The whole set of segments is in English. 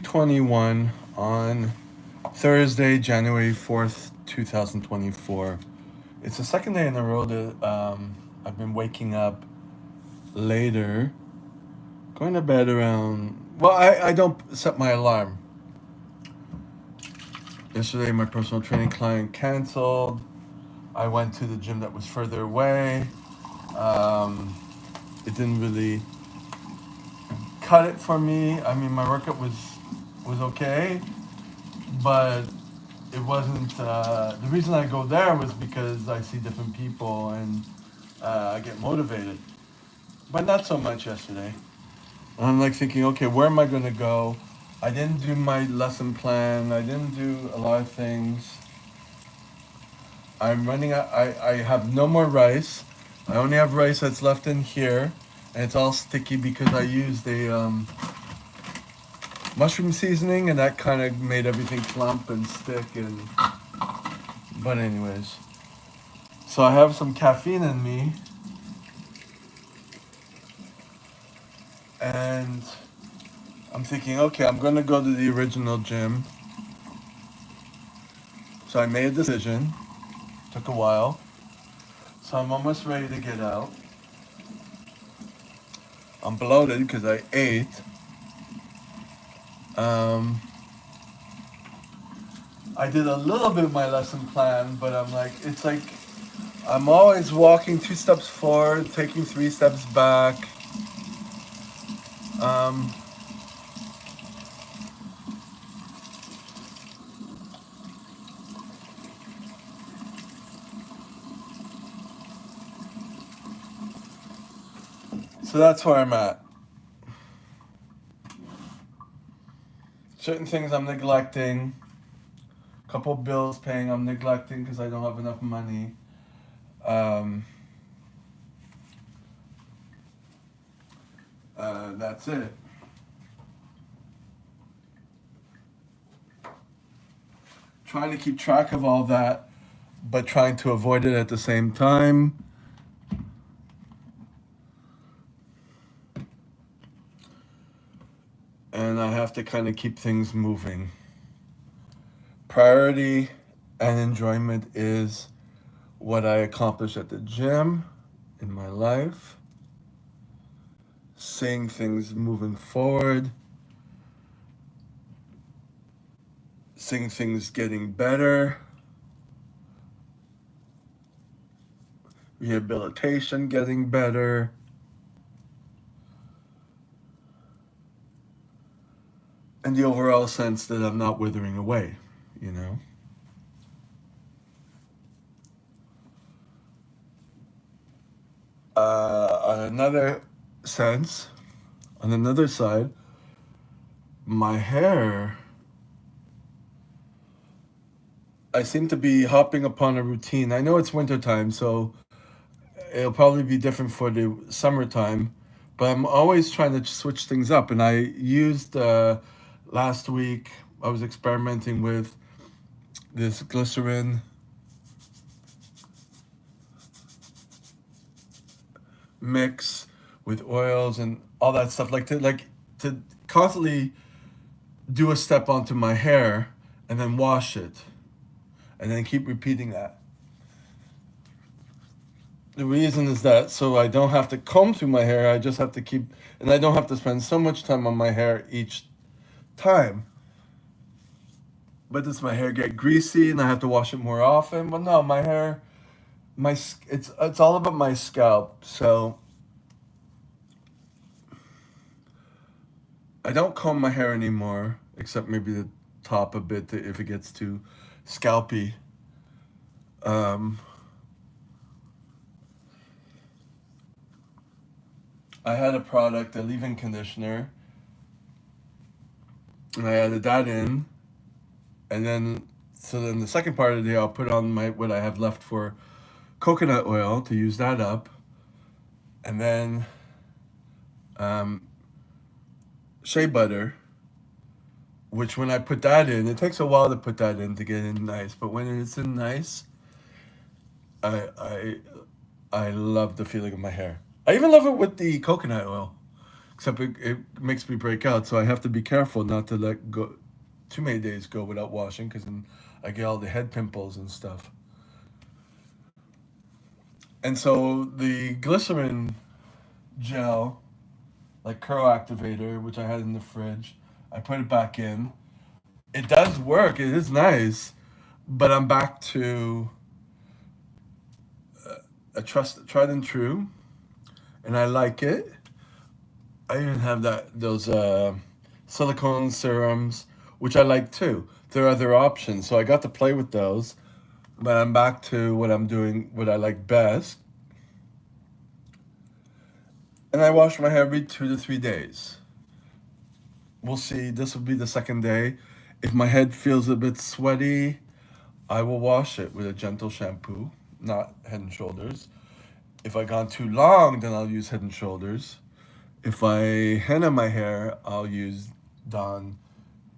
2:21 on Thursday, January 4th, 2024. It's the second day in a row that I've been waking up later, going to bed around. Well, I don't set my alarm. Yesterday, my personal training client canceled. I went to the gym that was further away. Um, it didn't really cut it for me. I mean, my workout was okay, but it wasn't. The reason I go there was because I see different people and I get motivated. But not so much yesterday. I'm like thinking, okay, where am I going to go? I didn't do my lesson plan. I didn't do a lot of things. I'm running out. I have no more rice. I only have rice that's left in here. And it's all sticky because I used a mushroom seasoning and that kind of made everything clump and stick. And But, anyways. So I have some caffeine in me. And I'm thinking, okay, I'm going to go to the original gym. So I made a decision. Took a while. So I'm almost ready to get out. I'm bloated because I ate. Um, I did a little bit of my lesson plan, but it's like I'm always walking 2 steps forward, taking 3 steps back. Um, so that's where I'm at. Certain things I'm neglecting. Couple bills paying I'm neglecting because I don't have enough money. Um, that's it. Trying to keep track of all that, but trying to avoid it at the same time. And I have to kind of keep things moving. Priority and enjoyment is what I accomplish at the gym in my life, seeing things moving forward, seeing things getting better, rehabilitation getting better, and the overall sense that I'm not withering away, you know? On another sense, on another side, my hair, I seem to be hopping upon a routine. I know it's wintertime, so it'll probably be different for the summertime, but I'm always trying to switch things up. And I used last week, I was experimenting with this glycerin mix with oils and all that stuff, like to constantly do a step onto my hair and then wash it and then keep repeating that. The reason is that so I don't have to comb through my hair, I just have to keep, and I don't have to spend so much time on my hair each time. But does my hair get greasy and I have to wash it more often? But no, my hair, it's all about my scalp. So I don't comb my hair anymore, except maybe the top a bit if it gets too scalpy. Um, I had a product, a leave-in conditioner, and I added that in, and then the second part of the day I'll put on my what I have left for coconut oil to use that up, and then um, shea butter, which when I put that in, it takes a while to put that in to get in nice, but when it's in nice, I I I love the feeling of my hair. I even love it with the coconut oil. except it makes me break out. So I have to be careful not to let go too many days go without washing, because then I get all the head pimples and stuff. And so the glycerin gel, like curl activator, which I had in the fridge, I put it back in. It does work. It is nice, but I'm back to a tried and true, and I like it. I even have those silicone serums, which I like too. There are other options, so I got to play with those. But I'm back to what I'm doing, what I like best, and I wash my hair every 2 to 3 days. We'll see. This will be the second day. If my head feels a bit sweaty, I will wash it with a gentle shampoo, not Head and Shoulders. If I gone too long, then I'll use Head and Shoulders. If I henna my hair, I'll use Dawn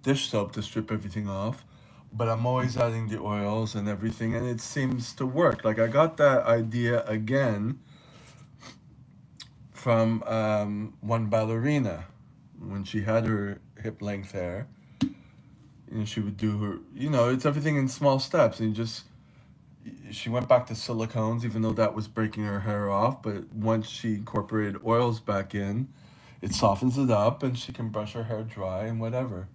dish soap to strip everything off. But I'm always adding the oils and everything, and it seems to work. Like I got that idea again from one ballerina when she had her hip length hair. She would do her. It's everything in small steps, and she went back to silicones, even though that was breaking her hair off. But once she incorporated oils back in, it softens it up, and she can brush her hair dry and whatever.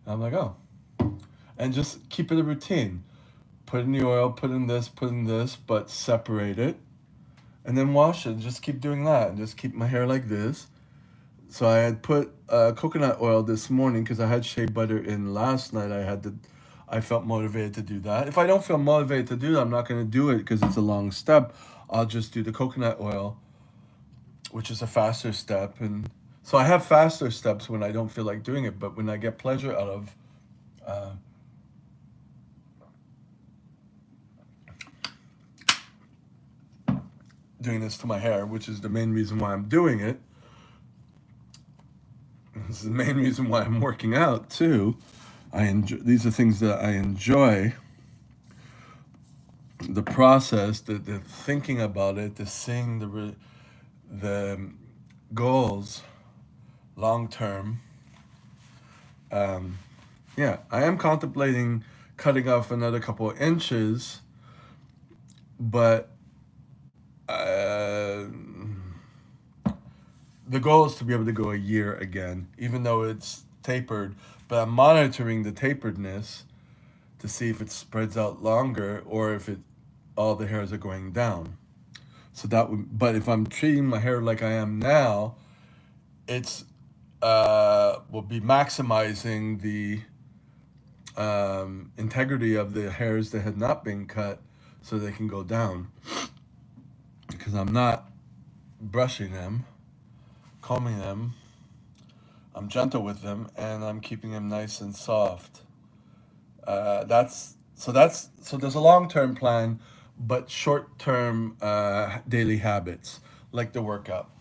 And I'm like, oh, and just keep it a routine. Put in the oil, put in this, but separate it, and then wash it. Just keep doing that, and just keep my hair like this. So I had put coconut oil this morning because I had shea butter in last night. I felt motivated to do that. If I don't feel motivated to do that, I'm not going to do it because it's a long step. I'll just do the coconut oil, which is a faster step. And so I have faster steps when I don't feel like doing it, but when I get pleasure out of uh, doing this to my hair, which is the main reason why I'm doing it. This is the main reason why I'm working out too. I enjoy. These are things that I enjoy. The process, the thinking about it, the seeing the goals long term. Um, yeah, I am contemplating cutting off another couple of inches, but uh, the goal is to be able to go a year again, even though it's tapered. But I'm monitoring the taperedness to see if it spreads out longer or if it all the hairs are going down. So that would, but if I'm treating my hair like I am now, it's will be maximizing the integrity of the hairs that had not been cut, so they can go down. Because I'm not brushing them, combing them. I'm gentle with them, and I'm keeping them nice and soft. So there's a long term plan, but short term daily habits like the workout.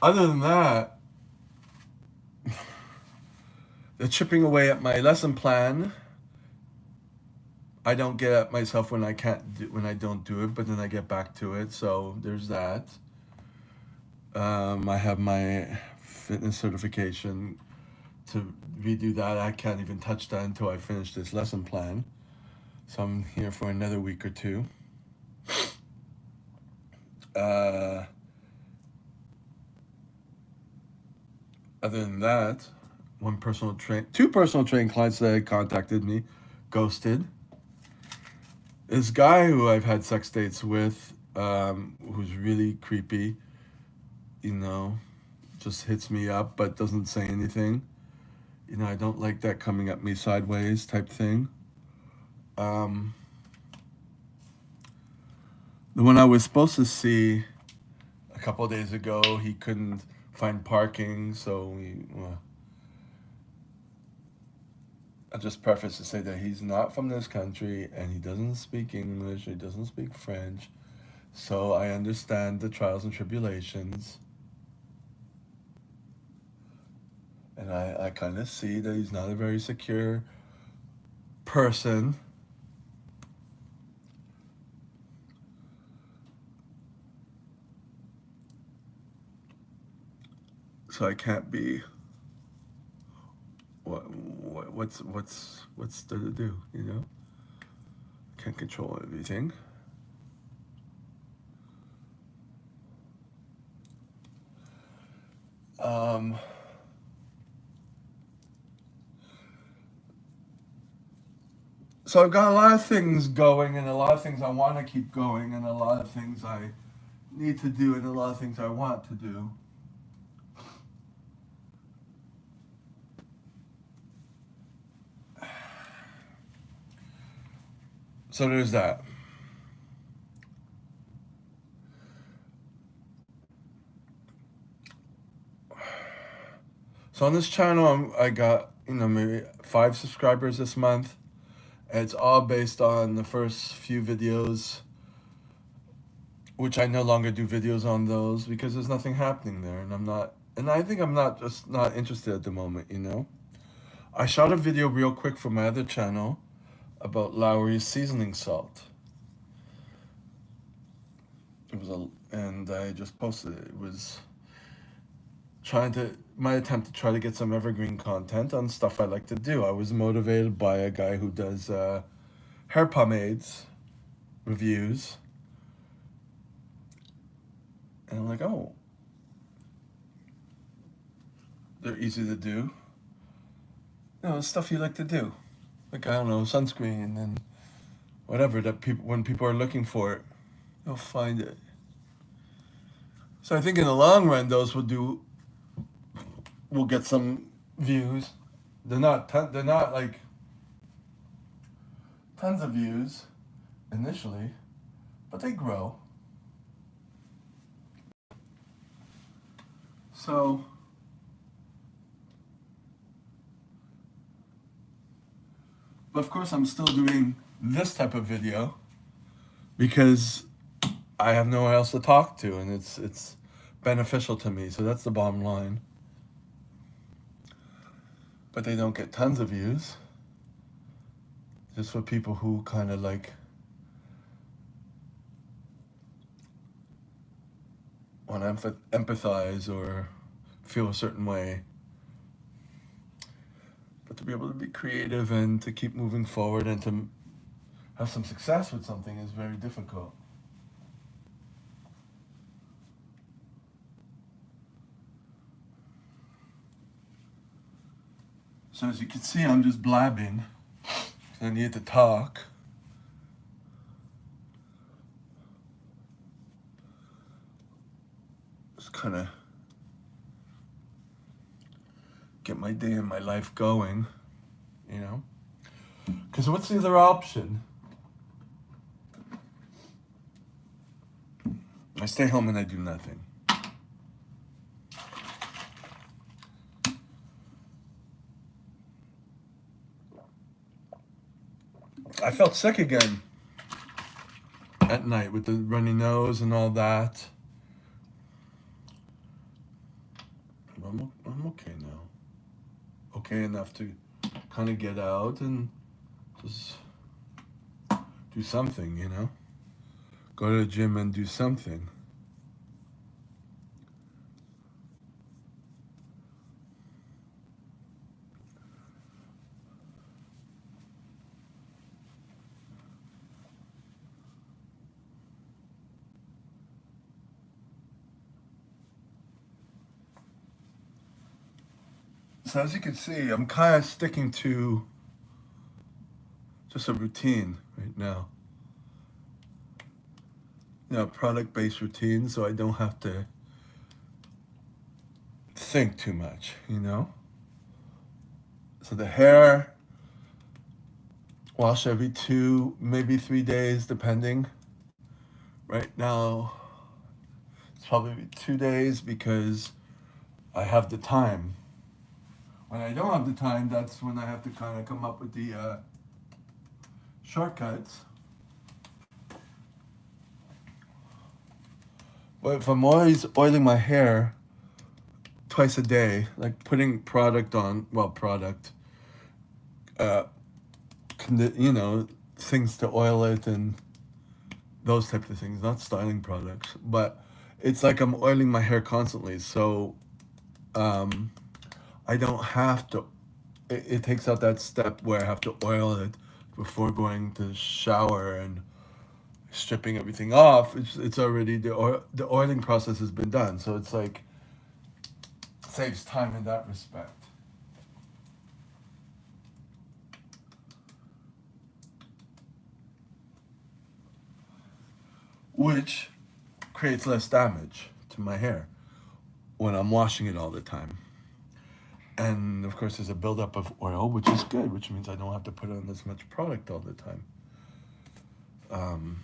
Other than that, the chipping away at my lesson plan. I don't get at myself when when I don't do it, but then I get back to it. So there's that. I have my fitness certification to redo that. I can't even touch that until I finish this lesson plan. So I'm here for another week or two. Uh, Other than that, two personal train clients that had contacted me, ghosted. This guy who I've had sex dates with, who's really creepy, you know, just hits me up but doesn't say anything. I don't like that coming at me sideways type thing. Um, the one I was supposed to see a couple of days ago, he couldn't find parking, so I just preface to say that he's not from this country and he doesn't speak English, he doesn't speak French. So I understand the trials and tribulations. And I kind of see that he's not a very secure person. So I can't be what's there to do, you know? Can't control everything. Um, so I've got a lot of things going, and a lot of things I want to keep going, and a lot of things I need to do, and a lot of things I want to do. So there's that. So on this channel, I got, you know, maybe 5 subscribers this month. And it's all based on the first few videos, which I no longer do videos on those because there's nothing happening there, and I think I'm not interested at the moment, you know. I shot a video real quick for my other channel about Lowry's seasoning salt. And I just posted it. It was my attempt to try to get some evergreen content on stuff I like to do. I was motivated by a guy who does hair pomades reviews, and I'm like, oh, they're easy to do. You know, stuff you like to do, like, I don't know, sunscreen and whatever that when people are looking for it, you'll find it. So I think in the long run, those will get some views. They're not like tons of views initially, but they grow. So but of course I'm still doing this type of video because I have no one else to talk to, and it's beneficial to me. So that's the bottom line. But they don't get tons of views. Just for people who kind of like want to empathize or feel a certain way. But to be able to be creative and to keep moving forward and to have some success with something is very difficult. So as you can see, I'm just blabbing. I need to talk. Just kind of get my day and my life going, you know? Because what's the other option? I stay home and I do nothing. I felt sick again at night with the runny nose and all that. I'm okay now. Okay enough to kind of get out and just do something, you know? Go to the gym and do something. So as you can see, I'm kind of sticking to just a routine right now. You know, product-based routine, so I don't have to think too much, you know? So the hair, wash every 2, maybe 3 days, depending. Right now, it's probably 2 days because I have the time. When I don't have the time, that's when I have to kind of come up with the shortcuts. But if I'm always oiling my hair twice a day, like putting product on, you know, things to oil it and those types of things, not styling products, but it's like I'm oiling my hair constantly. So I don't have to. It takes out that step where I have to oil it before going to the shower and stripping everything off. It's already the oiling process has been done, so it's like saves time in that respect. Which creates less damage to my hair when I'm washing it all the time. And of course, there's a buildup of oil, which is good, which means I don't have to put on as much product all the time. Um,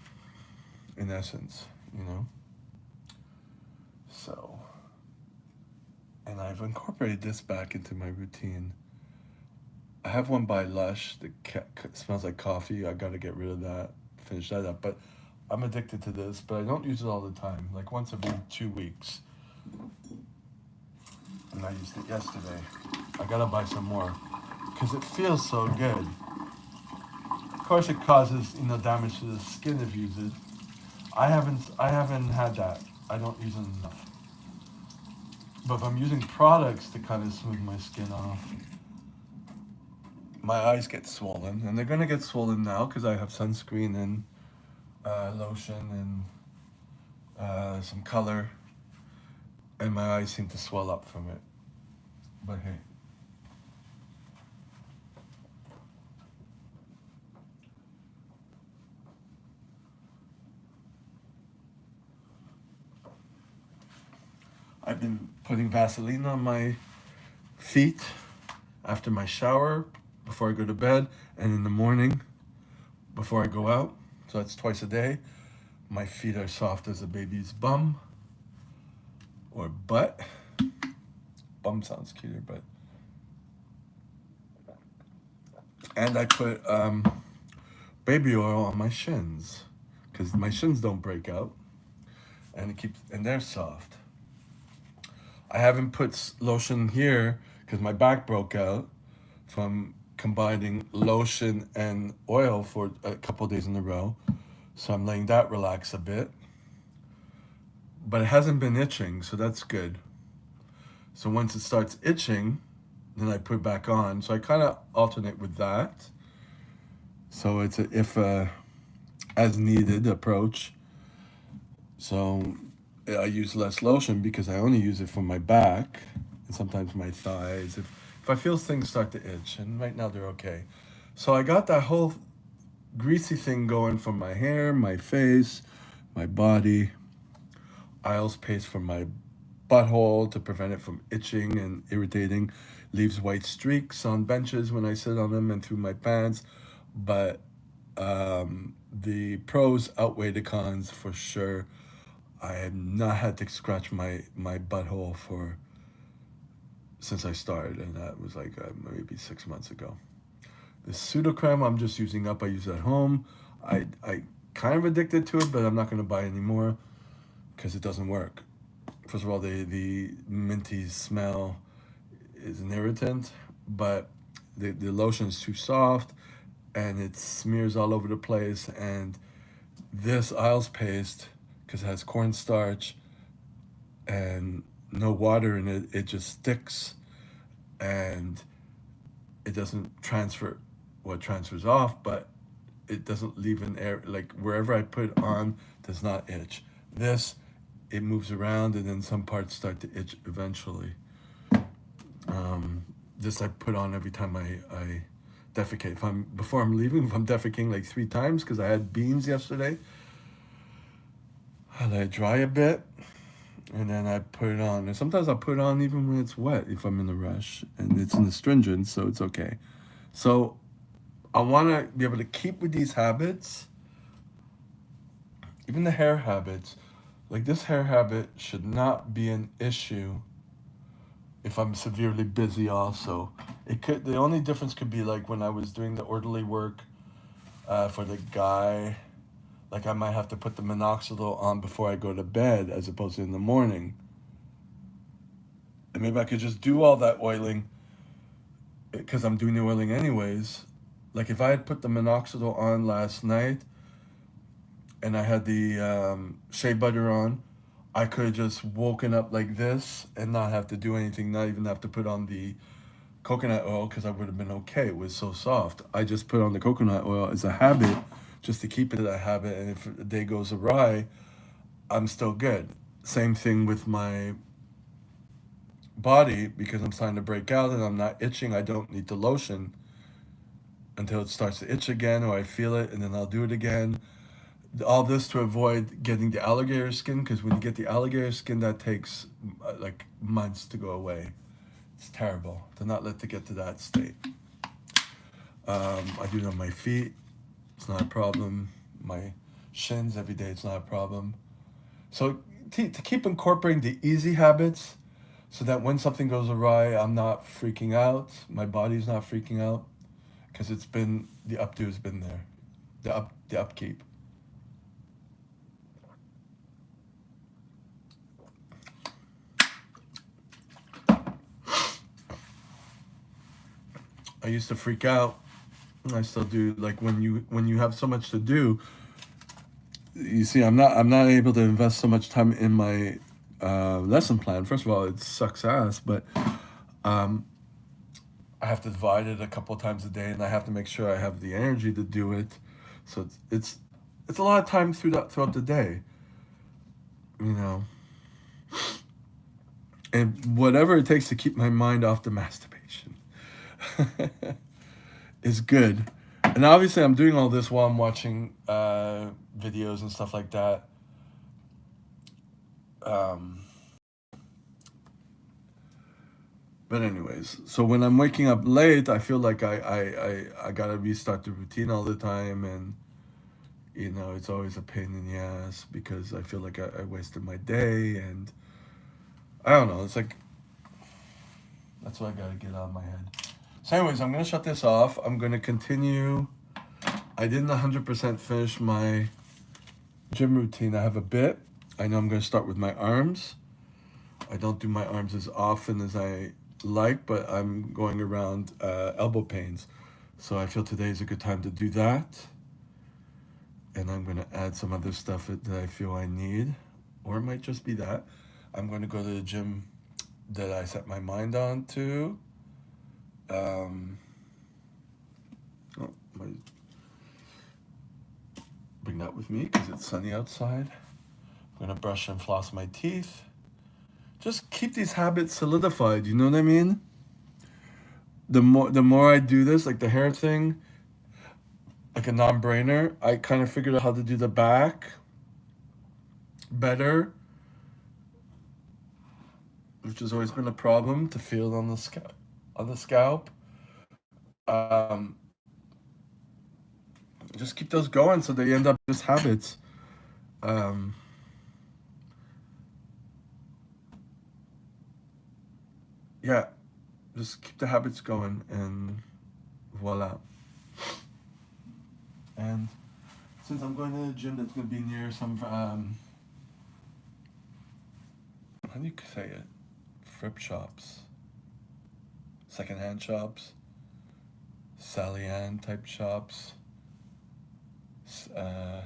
in essence, you know. So, and I've incorporated this back into my routine. I have one by Lush that smells like coffee. I got to get rid of that, finish that up. But I'm addicted to this, but I don't use it all the time. Like once every 2 weeks, and I used it yesterday. I gotta buy some more because it feels so good. Of course, it causes damage to the skin if you use it. I haven't had that. I don't use it enough. But if I'm using products to kind of smooth my skin off, my eyes get swollen, and they're gonna get swollen now because I have sunscreen and lotion and some color, and my eyes seem to swell up from it. But hey, I've been putting Vaseline on my feet after my shower, before I go to bed, and in the morning before I go out. So that's twice a day. My feet are soft as a baby's bum or butt. Bum sounds cuter, but. And I put baby oil on my shins because my shins don't break out, and they're soft. I haven't put lotion here because my back broke out from combining lotion and oil for a couple of days in a row. So I'm letting that relax a bit. But it hasn't been itching, so that's good. So once it starts itching, then I put it back on. So I kind of alternate with that. So it's a if as needed approach. So I use less lotion because I only use it for my back and sometimes my thighs. If I feel things start to itch, and right now they're okay. So I got that whole greasy thing going from my hair, my face, my body. Isles paste for my butthole to prevent it from itching and irritating. Leaves white streaks on benches when I sit on them and through my pants. But the pros outweigh the cons for sure. I have not had to scratch my butthole for since I started, and that was like maybe 6 months ago. The pseudocreme I'm just using up. I use it at home. I kind of addicted to it, but I'm not going to buy anymore because it doesn't work. First of all, the minty smell is an irritant, but the lotion is too soft, and it smears all over the place. And this Isles paste, because it has cornstarch and no water in it, it just sticks, and it doesn't transfer what transfers off, but it doesn't leave an air, like wherever I put it on does not itch. This, it moves around, and then some parts start to itch eventually. This I put on every time I defecate. If I'm before I'm leaving, if I'm defecating like 3 times because I had beans yesterday, I let it dry a bit, and then I put it on. And sometimes I put it on even when it's wet if I'm in a rush, and it's an astringent, so it's okay. So I want to be able to keep with these habits, even the hair habits. Like this hair habit should not be an issue if I'm severely busy. Also, it could. The only difference could be like when I was doing the orderly work for the guy. Like I might have to put the minoxidil on before I go to bed, as opposed to in the morning. And maybe I could just do all that oiling because I'm doing the oiling anyways. Like if I had put the minoxidil on last night and I had the shea butter on, I could have just woken up like this and not have to do anything, not even have to put on the coconut oil because I would have been okay. It was so soft. I just put on the coconut oil as a habit just to keep it a habit. And if the day goes awry, I'm still good. Same thing with my body because I'm starting to break out and I'm not itching. I don't need the lotion until it starts to itch again or I feel it and then I'll do it again. All this to avoid getting the alligator skin because when you get the alligator skin, that takes like months to go away. It's terrible to not let it get to that state. I do it on my feet. It's not a problem. My shins every day. It's not a problem. So to keep incorporating the easy habits, so that when something goes awry, I'm not freaking out. My body's not freaking out because it's been the updo has been there, the upkeep. I used to freak out. I still do. Like when you have so much to do, you see, I'm not able to invest so much time in my lesson plan. First of all, it sucks ass, but I have to divide it a couple of times a day, and I have to make sure I have the energy to do it. So it's a lot of time throughout the day, you know, and whatever it takes to keep my mind off the masturbation is good. And obviously, I'm doing all this while I'm watching videos and stuff like that. Um, but anyways, so when I'm waking up late, I feel like I gotta restart the routine all the time, and it's always a pain in the ass because I feel like I wasted my day, and I don't know. It's like that's what I gotta get out of my head. So, anyways, I'm gonna shut this off. I'm gonna continue. I didn't 100% finish my gym routine. I have a bit. I know I'm gonna start with my arms. I don't do my arms as often as I like, but I'm going around elbow pains. So I feel today is a good time to do that. And I'm going to add some other stuff that I feel I need. Or it might just be that. I'm going to go to the gym that I set my mind on to. Um, oh, might bring that with me because it's sunny outside. I'm going to brush and floss my teeth. Just keep these habits solidified, you know what I mean? The more I do this, like the hair thing, like a non-brainer. I kind of figured out how to do the back better, which has always been a problem to feel it on the scalp. Um, just keep those going so they end up just habits. Um, yeah, just keep the habits going and voila. And since I'm going to the gym that's going to be near some, how do you say it? Frip shops, secondhand shops, Sally Ann type shops, uh,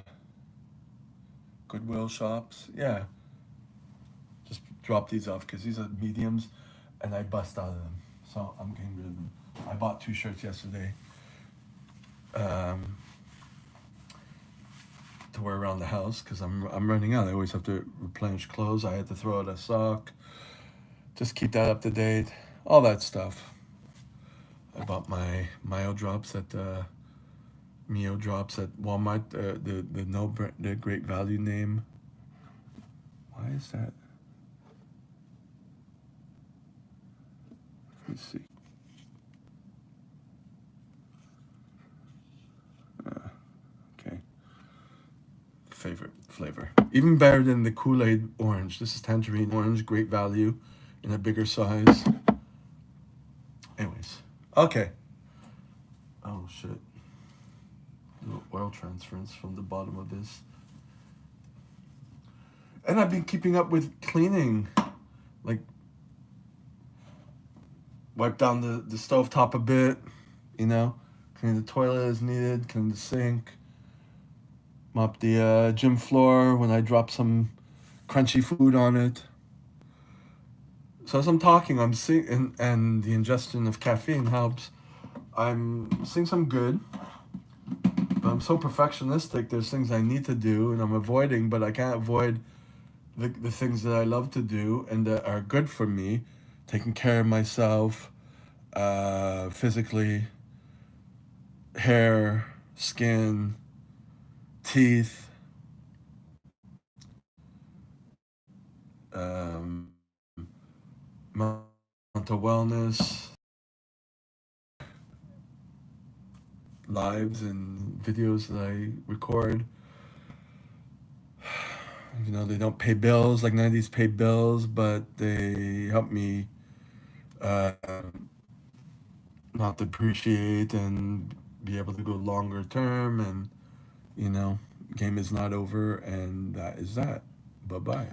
Goodwill shops. Yeah, just drop these off because these are mediums and I bust out of them. So I'm getting rid of them. I bought 2 shirts yesterday um, to wear around the house because I'm running out. I always have to replenish clothes. I had to throw out a sock. Just keep that up to date. All that stuff. I bought my Mio drops at Walmart. The no the Great Value name. Why is that? Let me see. Okay. Favorite flavor. Even better than the Kool-Aid orange. This is tangerine orange, Great Value, in a bigger size. Anyways, okay. Oh shit. Little oil transference from the bottom of this. And I've been keeping up with cleaning, like wipe down the stove top a bit, you know, clean the toilet as needed, clean the sink, mop the gym floor when I drop some crunchy food on it. So as I'm talking, I'm seeing, and the ingestion of caffeine helps. I'm seeing some good, but I'm so perfectionistic. There's things I need to do, and I'm avoiding, but I can't avoid the things that I love to do and that are good for me. Taking care of myself, physically, hair, skin, teeth, um, mental wellness, lives and videos that I record. You know, they don't pay bills like none of these pay bills, but they help me uh, not depreciate and be able to go longer term. And, you know, game is not over, and that is that. Bye bye.